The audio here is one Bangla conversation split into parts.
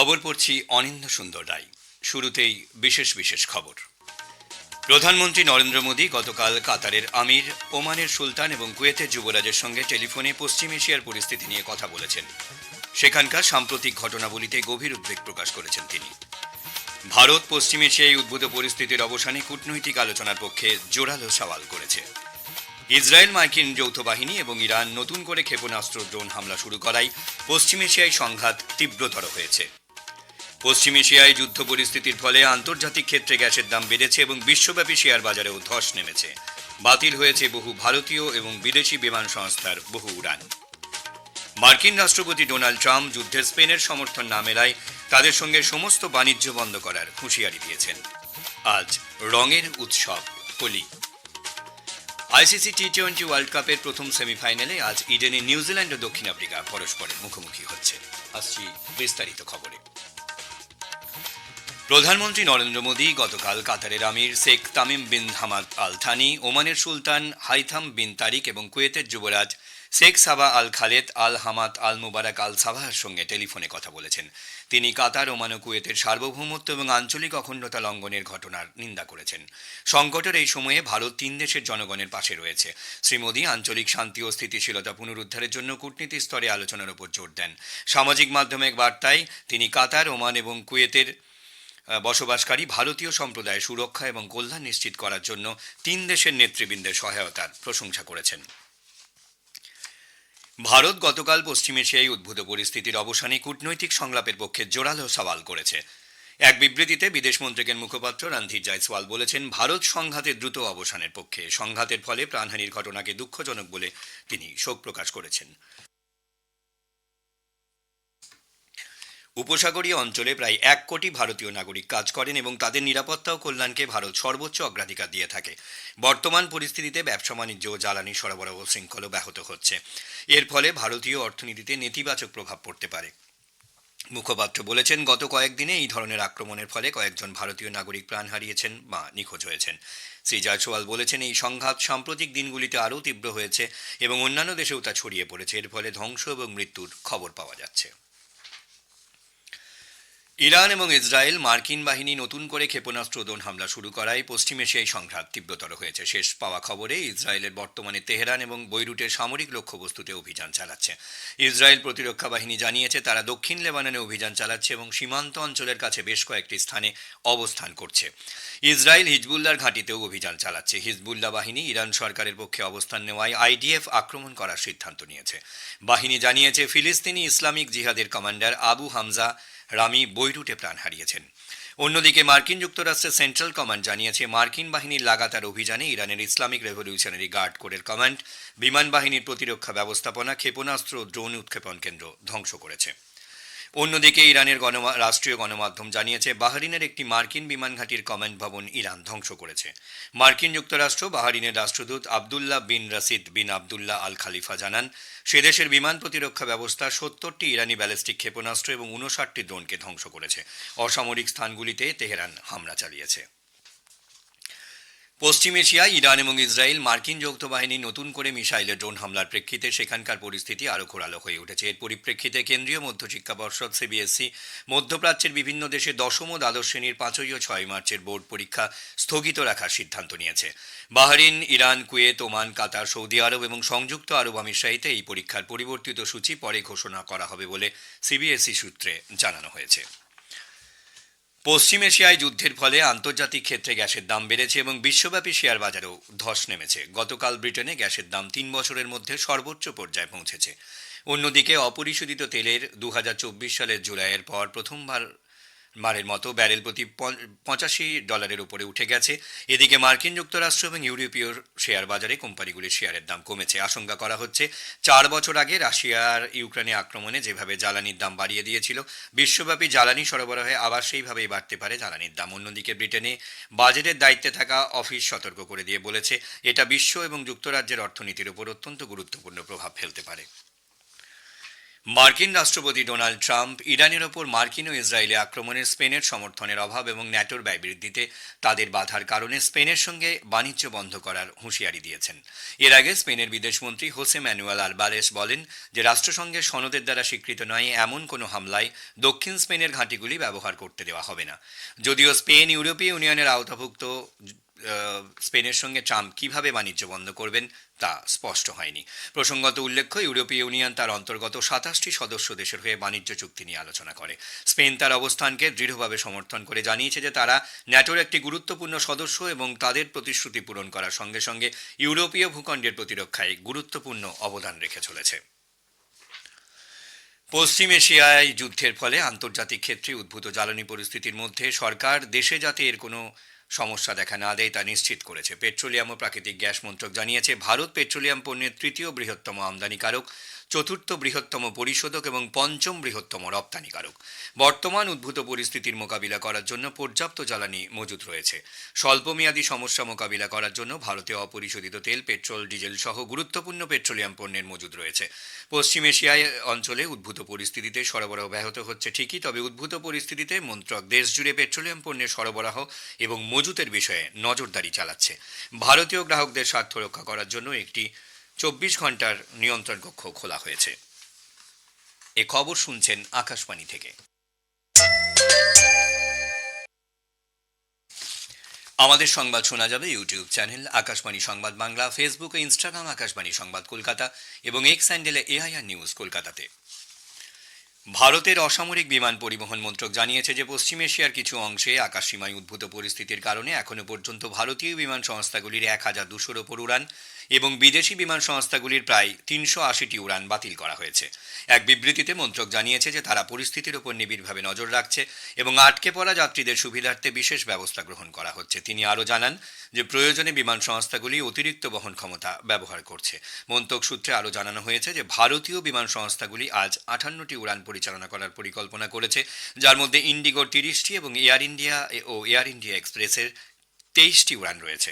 খবর পড়ছি অনিন্দ্য সুন্দর রায়। শুরুতেই বিশেষ বিশেষ খবর। প্রধানমন্ত্রী নরেন্দ্র মোদী গতকাল কাতারের আমির, ওমানের সুলতান এবং কুয়েতের যুবরাজের সঙ্গে টেলিফোনে পশ্চিম এশিয়ার পরিস্থিতি নিয়ে কথা বলেছেন। সেখানকার সাম্প্রতিক ঘটনাবলিতে গভীর উদ্বেগ প্রকাশ করেছেন তিনি। ভারত পশ্চিম এশিয়ায় উদ্ভূত পরিস্থিতির অবসানে কূটনৈতিক আলোচনার পক্ষে জোরালো সওয়াল করেছে। ইসরায়েল মার্কিন যৌথ বাহিনী এবং ইরান নতুন করে ক্ষেপণাস্ত্র ড্রোন হামলা শুরু করায় পশ্চিম এশিয়ায় সংঘাত তীব্রতর হয়েছে। পশ্চিম এশিয়ায় যুদ্ধ পরিস্থিতির ফলে আন্তর্জাতিক ক্ষেত্রে গ্যাসের দাম বেড়েছে এবং বিশ্বব্যাপী শেয়ার বাজারেও ধস নেমেছে। বাতিল হয়েছে বহু ভারতীয় এবং বিদেশি বিমান সংস্থার বহু উড়ান। মার্কিন রাষ্ট্রপতি ডোনাল্ড ট্রাম্প যুদ্ধের স্পেনের সমর্থন না মেলায় তাদের সঙ্গে সমস্ত বাণিজ্য বন্ধ করার হুঁশিয়ারি দিয়েছেন। আজ রঙের উৎসব হোলি। আইসিসি টি-20 ওয়ার্ল্ড কাপের প্রথম সেমিফাইনালে আজ ইডেনে নিউজিল্যান্ড ও দক্ষিণ আফ্রিকা পরস্পরের মুখোমুখি হচ্ছে। আসছি বিস্তারিত খবরে। প্রধানমন্ত্রী নরেন্দ্র মোদী গতকাল কাতারের আমির Sheikh Tamim bin Hamad Al Thani, ওমানের সুলতান হাইথাম বিন তারিক এবং কুয়েতের যুবরাজ Sheikh Sabah Al Khaled Al Hamad Al Mubarak Al সাবাহের সঙ্গে টেলিফোনে কথা বলেছেন। তিনি কাতার, ওমান ও কুয়েতের সার্বভৌমত্ব এবং আঞ্চলিক অখণ্ডতা লঙ্ঘনের ঘটনার নিন্দা করেছেন। সংকটের এই সময়ে ভারত তিন দেশের জনগণের পাশে রয়েছে। শ্রী মোদী আঞ্চলিক শান্তি ও স্থিতিশীলতা পুনরুদ্ধারের জন্য কূটনীতি স্তরে আলোচনার উপর জোর দেন। সামাজিক মাধ্যমে এক বার্তায় তিনি কাতার, ওমান এবং কুয়েতের বসবাসকারী ভারতীয় সম্প্রদায়ের সুরক্ষা এবং কল্যাণ নিশ্চিত করার জন্য তিন দেশের নেতৃবৃন্দের সহায়তার প্রশংসা করেছেন। ভারত গতকাল পশ্চিম এশিয়ায় উদ্ভূত পরিস্থিতির অবসানে কূটনৈতিক সংলাপের পক্ষে জোরালো সওয়াল করেছে। এক বিবৃতিতে বিদেশ মন্ত্রকের মুখপাত্র রণধীর জয়সওয়াল বলেছেন, ভারত সংঘাতের দ্রুত অবসানের পক্ষে। সংঘাতের ফলে প্রাণহানির ঘটনাকে দুঃখজনক বলে তিনি শোক প্রকাশ করেছেন। উপসাগরীয় অঞ্চলে প্রায় 1 কোটি ভারতীয় নাগরিক কাজ করেন এবং তাদের নিরাপত্তা ও কল্যাণকে ভারত সর্বোচ্চ অগ্রাধিকার দিয়ে থাকে। বর্তমান পরিস্থিতিতে ব্যবসা বাণিজ্য ও জ্বালানি সরবরাহ শৃঙ্খল ব্যাহত হচ্ছে। এর ফলে ভারতীয় অর্থনীতিতে নেতিবাচক প্রভাব পড়তে পারে। মুখপাত্র বলেছেন, গত কয়েকদিনে এই ধরনের আক্রমণের ফলে কয়েকজন ভারতীয় নাগরিক প্রাণ হারিয়েছেন বা নিখোঁজ হয়েছেন। শ্রী জয়সওয়াল বলেছেন, এই সংঘাত সাম্প্রতিক দিনগুলিতে আরও তীব্র হয়েছে এবং অন্যান্য দেশেও তা ছড়িয়ে পড়েছে। এর ফলে ধ্বংস এবং মৃত্যুর খবর পাওয়া যাচ্ছে। ইরান এবং ইসরায়েল মার্কিন বাহিনী নতুন করে ক্ষেপণাস্ত্র ড্রোন হামলা শুরু করায় পশ্চিম এশিয়ায় সংঘাত তীব্রতর হয়েছে। শেষ পাওয়া খবরে ইসরায়েলের বর্তমানে তেহরান এবং বৈরুটের সামরিক লক্ষ্যবস্তুতে অভিযান চালাচ্ছে। ইসরায়েল প্রতিরক্ষা বাহিনী জানিয়েছে তারা দক্ষিণ লেবাননে অভিযান চালাচ্ছে এবং সীমান্ত অঞ্চলের কাছে বেশ কয়েকটি স্থানে অবস্থান করছে। ইসরায়েল হিজবুল্লাহর ঘাঁটিতেও অভিযান চালাচ্ছে। হিজবুল্লাহ বাহিনী ইরান সরকারের পক্ষে অবস্থান নেওয়ায় আইডিএফ আক্রমণ করার সিদ্ধান্ত নিয়েছে। বাহিনী জানিয়েছে ফিলিস্তিনি ইসলামিক জিহাদের কমান্ডার আবু হামজা রামি বৈরুটে প্রাণ হারিয়েছেন। অন্যদিকে মার্কিন যুক্তরাষ্ট্রের সেন্ট্রাল কমান্ড জানিয়েছে মার্কিন বাহিনীর লাগাতার অভিযানে ইরানের ইসলামিক রেভলিউশনারি গার্ড কোরের কমান্ড, বিমান বাহিনীর প্রতিরক্ষা ব্যবস্থাপনা, ক্ষেপণাস্ত্র ও ড্রোন উৎক্ষেপণ কেন্দ্র ধ্বংস করেছে। অন্যদিকে ইরানের রাষ্ট্রীয় গণমাধ্যম জানিয়েছে বাহরিনের একটি মার্কিন বিমান ঘাঁটির কমান্ড ভবন ইরান ধ্বংস করেছে। মার্কিন যুক্তরাষ্ট্র বাহরিনের রাষ্ট্রদূত আবদুল্লাহ বিন রাসিদ বিন আবদুল্লাহ আল খালিফা জানান, সে দেশের বিমান প্রতিরক্ষা ব্যবস্থা 70টি ইরানি ব্যালিস্টিক ক্ষেপণাস্ত্র এবং 59টি ড্রোনকে ধ্বংস করেছে। অসামরিক স্থানগুলিতে তেহরান হামলা চালিয়েছে। পশ্চিম এশিয়ায় ইরান এবং ইসরায়েল মার্কিন যৌথ বাহিনী নতুন করে মিসাইলের ড্রোন হামলার প্রেক্ষিতে সেখানকার পরিস্থিতি আরও ঘোরালো হয়ে উঠেছে। এর পরিপ্রেক্ষিতে কেন্দ্রীয় মধ্যশিক্ষা পর্ষদ সিবিএসই মধ্যপ্রাচ্যের বিভিন্ন দেশে দশম ও দ্বাদশ শ্রেণীর 5 ও 6 মার্চের বোর্ড পরীক্ষা স্থগিত রাখার সিদ্ধান্ত নিয়েছে। বাহরিন, ইরান, কুয়েত, ওমান, কাতার, সৌদি আরব এবং সংযুক্ত আরব আমিরশাহিতে এই পরীক্ষার পরিবর্তিত সূচি পরে ঘোষণা করা হবে বলে সিবিএসই সূত্রে জানানো হয়েছে। পশ্চিম এশিয়ায় যুদ্ধের ফলে আন্তর্জাতিক ক্ষেত্রে গ্যাসের দাম বেড়েছে এবং বিশ্বব্যাপী শেয়ার বাজারেও ধস নেমেছে। গতকাল ব্রিটেনে গ্যাসের দাম 3 বছরের মধ্যে সর্বোচ্চ পর্যায়ে পৌঁছেছে। অন্যদিকে অপরিশোধিত তেলের 2024 সালের জুলাইয়ের পর প্রথমবারের মতো ব্যারেল প্রতি $85 উপরে উঠে গেছে। এদিকে মার্কিন যুক্তরাষ্ট্র এবং ইউরোপীয় শেয়ার বাজারে কোম্পানিগুলির শেয়ারের দাম কমেছে। আশঙ্কা করা হচ্ছে 4 বছর আগে রাশিয়ার ইউক্রেনে আক্রমণে যেভাবে জ্বালানির দাম বাড়িয়ে দিয়েছিল, বিশ্বব্যাপী জ্বালানি সরবরাহে আবার সেইভাবেই বাড়তে পারে জ্বালানির দাম। অন্যদিকে ব্রিটেনে বাজেটের দায়িত্বে থাকা অফিস সতর্ক করে দিয়ে বলেছে এটা বিশ্ব এবং যুক্তরাজ্যের অর্থনীতির উপর অত্যন্ত গুরুত্বপূর্ণ প্রভাব ফেলতে পারে। মার্কিন রাষ্ট্রপতি ডোনাল্ড ট্রাম্প ইরানের ওপর মার্কিন ও ইসরায়েলি আক্রমণে স্পেনের সমর্থনের অভাব এবং ন্যাটোর ব্যয় বৃদ্ধিতে তাদের বাধার কারণে স্পেনের সঙ্গে বাণিজ্য বন্ধ করার হুঁশিয়ারি দিয়েছেন। এর আগে স্পেনের বিদেশমন্ত্রী হোসে ম্যানুয়েল আলবারেস বলেন যে রাষ্ট্রসংঘের সনদের দ্বারা স্বীকৃত নয় এমন কোনো হামলায় দক্ষিণ স্পেনের ঘাঁটিগুলি ব্যবহার করতে দেওয়া হবে না। যদিও স্পেন ইউরোপীয় ইউনিয়নের আওতাভুক্ত, স্পেনের সঙ্গে ট্রাম্প কিভাবে বাণিজ্য বন্ধ করবেন তা স্পষ্ট হয়নি। প্রসঙ্গত উল্লেখ্য, ইউরোপীয় ইউনিয়ন তার অন্তর্গত 27টি সদস্য দেশের হয়ে বাণিজ্য চুক্তি নিয়ে আলোচনা করে। স্পেন তার অবস্থানকে দৃঢ়ভাবে সমর্থন করে জানিয়েছে যে তারা ন্যাটোর একটি গুরুত্বপূর্ণ সদস্য এবং তাদের প্রতিশ্রুতি পূরণ করার সঙ্গে সঙ্গে ইউরোপীয় ভূখণ্ডের প্রতিরক্ষায় গুরুত্বপূর্ণ অবদান রেখে চলেছে। পশ্চিম এশিয়ায় যুদ্ধের ফলে আন্তর্জাতিক ক্ষেত্রে উদ্ভূত জ্বালানি পরিস্থিতির মধ্যে সরকার দেশে যাতে এর কোনো সমস্যা দেখা না দেয় তা নিশ্চিত করেছে। পেট্রোলিয়াম ও প্রাকৃতিক গ্যাস মন্ত্রক জানিয়েছে ভারত পেট্রোলিয়াম পণ্যের তৃতীয় বৃহত্তম আমদানিকারক, চতুর্থ বৃহত্তম পরিশোধক এবং পঞ্চম বৃহত্তম রপ্তানিকারক। বর্তমান উদ্ভূত পরিস্থিতির মোকাবিলা করার জন্য পর্যাপ্ত জ্বালানি মজুত রয়েছে। স্বল্পমেয়াদী সমস্যা মোকাবিলা করার জন্য ভারতে অপরিশোধিত তেল, পেট্রোল, ডিজেল সহ গুরুত্বপূর্ণ পেট্রোলিয়াম পণ্যের মজুত রয়েছে। পশ্চিম এশিয়ায় অঞ্চলে উদ্ভূত পরিস্থিতিতে সরবরাহ ব্যাহত হচ্ছে ঠিকই, তবে উদ্ভূত পরিস্থিতিতে মন্ত্রক দেশজুড়ে পেট্রোলিয়াম পণ্যের সরবরাহ এবং মজুতের বিষয়ে নজরদারি চালাচ্ছে। ভারতীয় গ্রাহকদের স্বার্থ রক্ষা করার জন্য একটি 24 ঘন্টার নিয়ন্ত্রণ কক্ষ খোলা হয়েছে। এ খবর শুনছেন আকাশবাণী থেকে। আমাদের সংবাদ শোনা যাবে ইউটিউব চ্যানেল আকাশবাণী সংবাদ বাংলা, ফেসবুক ও ইনস্টাগ্রাম আকাশবাণী সংবাদ কলকাতা এবং এক্স হ্যান্ডেলে এআইআর নিউজ কলকাতাতে। ভারতের অসামরিক বিমান পরিবহন মন্ত্রক জানিয়েছে যে পশ্চিম এশিয়ার কিছু অংশে আকাশসীমায় উদ্ভূত পরিস্থিতির কারণে এখনও পর্যন্ত ভারতীয় বিমান সংস্থাগুলির 1200-র ওপর উড়ান এবং বিদেশি বিমান সংস্থাগুলির প্রায় 380টি উড়ান বাতিল করা হয়েছে। এক বিবৃতিতে মন্ত্রক জানিয়েছে যে তারা পরিস্থিতির ওপর নিবিড়ভাবে নজর রাখছে এবং আটকে পড়া যাত্রীদের সুবিধার্থে বিশেষ ব্যবস্থা গ্রহণ করা হচ্ছে। তিনি আরও জানান যে প্রয়োজনে বিমান সংস্থাগুলি অতিরিক্ত বহন ক্ষমতা ব্যবহার করছে। মন্ত্রক সূত্রে আরও জানানো হয়েছে যে ভারতীয় বিমান সংস্থাগুলি আজ 58টি উড়ান পরিচালনা করার পরিকল্পনা করেছে, যার মধ্যে ইন্ডিগোর 30টি এবং এয়ার ইন্ডিয়া ও এয়ার ইন্ডিয়া এক্সপ্রেসের 23টি উড়ান রয়েছে।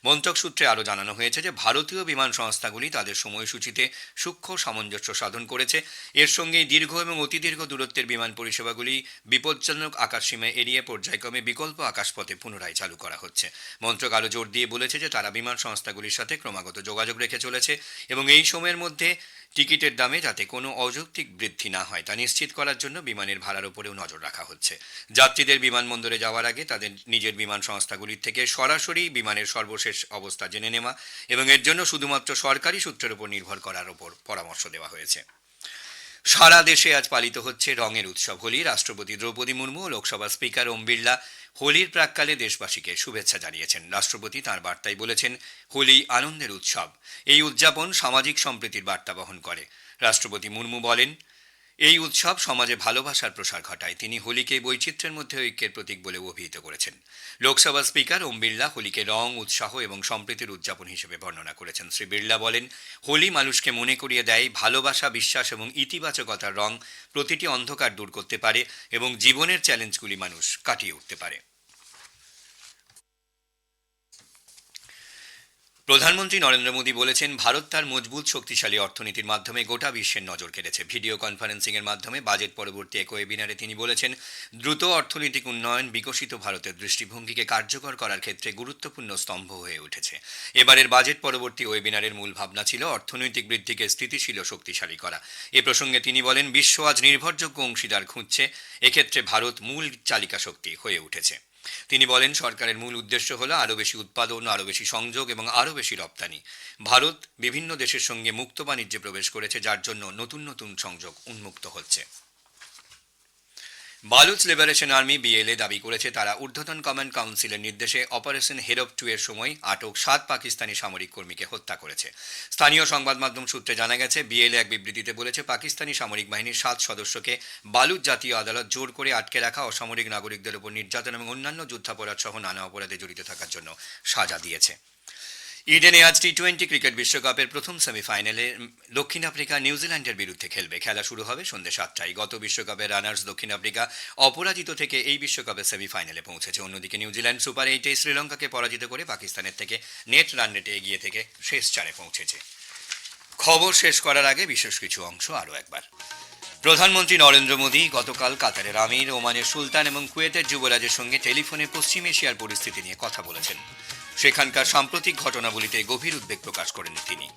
মন্ত্রক সূত্রে আরও জানানো হয়েছে যে ভারতীয় বিমান সংস্থাগুলি তাদের সময়সূচিতে সূক্ষ্ম সামঞ্জস্য সাধন করেছে। এর সঙ্গেই দীর্ঘ এবং অতিদীর্ঘ দূরত্বের বিমান পরিষেবাগুলি বিপজ্জনক আকাশসীমা এড়িয়ে পর্যায়ক্রমে বিকল্প আকাশপথে পুনরায় চালু করা হচ্ছে। মন্ত্রক আরও জোর দিয়ে বলেছে যে তারা বিমান সংস্থাগুলির সাথে ক্রমাগত যোগাযোগ রেখে চলেছে এবং এই সময়ের মধ্যে টিকিটের দামে যাতে কোনো অযৌক্তিক বৃদ্ধি না হয় তা নিশ্চিত করার জন্য বিমানের ভাড়ার উপরেও নজর রাখা হচ্ছে। যাত্রীদের বিমানবন্দরে যাওয়ার আগে তাদের নিজের বিমান সংস্থাগুলির থেকে সরাসরি বিমানের সর্বশেষ অবস্থা জেনে নেওয়া এবং এর জন্য শুধুমাত্র সরকারি সূত্রের উপর নির্ভর করার উপর পরামর্শ দেওয়া হয়েছে। সারা দেশে আজ পালিত হচ্ছে রঙের উৎসব হোলি। রাষ্ট্রপতি দ্রৌপদী মুর্মু ও লোকসভার স্পিকার ওম বিড়লা হোলির প্রাক্কালে দেশবাসীকে শুভেচ্ছা জানিয়েছেন। রাষ্ট্রপতি তাঁর বার্তায় বলেছেন, হোলি আনন্দের উৎসব। এই উদযাপন সামাজিক সম্প্রীতির বার্তা বহন করে। রাষ্ট্রপতি মুর্মু বলেন, এই উৎসব সমাজে ভালোবাসার প্রসার ঘটায়। তিনি হোলিকে বৈচিত্র্যের মধ্যে ঐক্যের প্রতীক বলে অভিহিত করেছেন। লোকসভা স্পিকার ওম বিড়লা হোলিকে রং, উৎসাহ এবং সম্প্রীতির উদযাপন হিসেবে বর্ণনা করেছেন। শ্রী বিড়লা বলেন, হোলি মানুষকে মনে করিয়ে দেয় ভালোবাসা, বিশ্বাস এবং ইতিবাচকতার রং প্রতিটি অন্ধকার দূর করতে পারে এবং জীবনের চ্যালেঞ্জগুলি মানুষ কাটিয়ে উঠতে পারে। প্রধানমন্ত্রী নরেন্দ্র মোদী বলেছেন, ভারত তার মজবুত শক্তিশালী অর্থনীতির মাধ্যমে গোটা বিশ্বের নজর কেড়েছে। ভিডিও কনফারেন্সিংয়ের মাধ্যমে বাজেট পরবর্তী এক ওয়েবিনারে তিনি বলেছেন, দ্রুত অর্থনৈতিক উন্নয়ন বিকশিত ভারতের দৃষ্টিভঙ্গিকে কার্যকর করার ক্ষেত্রে গুরুত্বপূর্ণ স্তম্ভ হয়ে উঠেছে। এবারের বাজেট পরবর্তী ওয়েবিনারের মূল ভাবনা ছিল অর্থনৈতিক বৃদ্ধিকে স্থিতিশীল ও শক্তিশালী করা। এ প্রসঙ্গে তিনি বলেন, বিশ্ব আজ নির্ভরযোগ্য অংশীদার খুঁজছে, এক্ষেত্রে ভারত মূল চালিকা শক্তি হয়ে উঠেছে। তিনি বলেন, সরকারের মূল উদ্দেশ্য হল আরও বেশি উৎপাদন, আরও বেশি সংযোগ এবং আরও বেশি রপ্তানি। ভারত বিভিন্ন দেশের সঙ্গে মুক্ত বাণিজ্যে প্রবেশ করেছে, যার জন্য নতুন নতুন সংযোগ উন্মুক্ত হচ্ছে। বালুচ লিবারেশন আর্মি বিএলএ দাবি করেছে তারা ঊর্ধ্বতন কমান্ড কাউন্সিলের নির্দেশে অপারেশন হেরপ 2 এর সময় আটক 7 পাকিস্তানি সামরিক কর্মীকে হত্যা করেছে। স্থানীয় সংবাদ মাধ্যম সূত্রে জানা গেছে, বিএলএ এক বিবৃতিতে বলেছে, পাকিস্তানি সামরিক বাহিনীর 7 সদস্যকে বালুচ জাতীয় আদালত জোর করে আটকে রাখা, অসামরিক নাগরিকদের উপর নির্যাতন এবং অন্যান্য যুদ্ধাপরাধ সহ নানা অপরাধে জড়িত থাকার জন্য সাজা দিয়েছে। ইডেনে আজ টি-20 ক্রিকেট বিশ্বকাপের প্রথম সেমিফাইনালে দক্ষিণ আফ্রিকা নিউজিল্যান্ডের বিরুদ্ধে খেলবে। খেলা শুরু হবে সন্ধ্যে 7টায়। গত বিশ্বকাপের রানার্স দক্ষিণ আফ্রিকা অপরাজিত থেকে এই বিশ্বকাপের সেমিফাইনালে পৌঁছেছে। অন্যদিকে নিউজিল্যান্ড সুপার 8-এ শ্রীলঙ্কাকে পরাজিত করে পাকিস্তানের থেকে নেট রান রেটে এগিয়ে থেকে শেষ 4-এ পৌঁছেছে। খবর শেষ করার আগে বিশেষ কিছু অংশ আরও একবার। প্রধানমন্ত্রী নরেন্দ্র মোদী গতকাল কাতারের আমির, ওমানের সুলতান এবং কুয়েতের যুবরাজের সঙ্গে টেলিফোনে পশ্চিম এশিয়ার পরিস্থিতি নিয়ে কথা বলেছেন। সেখানকার সাম্প্রতিক ঘটনাবলিতে গভীর উদ্বেগ প্রকাশ করেন তিনি।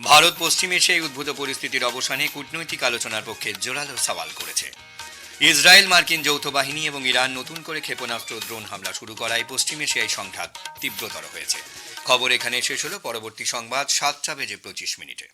ভারত পশ্চিম এশিয়ায় উদ্ভূত পরিস্থিতির অবসানে কূটনৈতিক আলোচনার পক্ষে জোরালো সওয়াল করেছে। ইসরায়েল মার্কিন যৌথ বাহিনী এবং ইরান নতুন করে ক্ষেপণাস্ত্র ড্রোন হামলা শুরু করায় পশ্চিম এশিয়ায় সংঘাত তীব্রতর হয়েছে। খবর এখানে শেষ হলো। পরবর্তী সংবাদ 7:25 মিনিটে।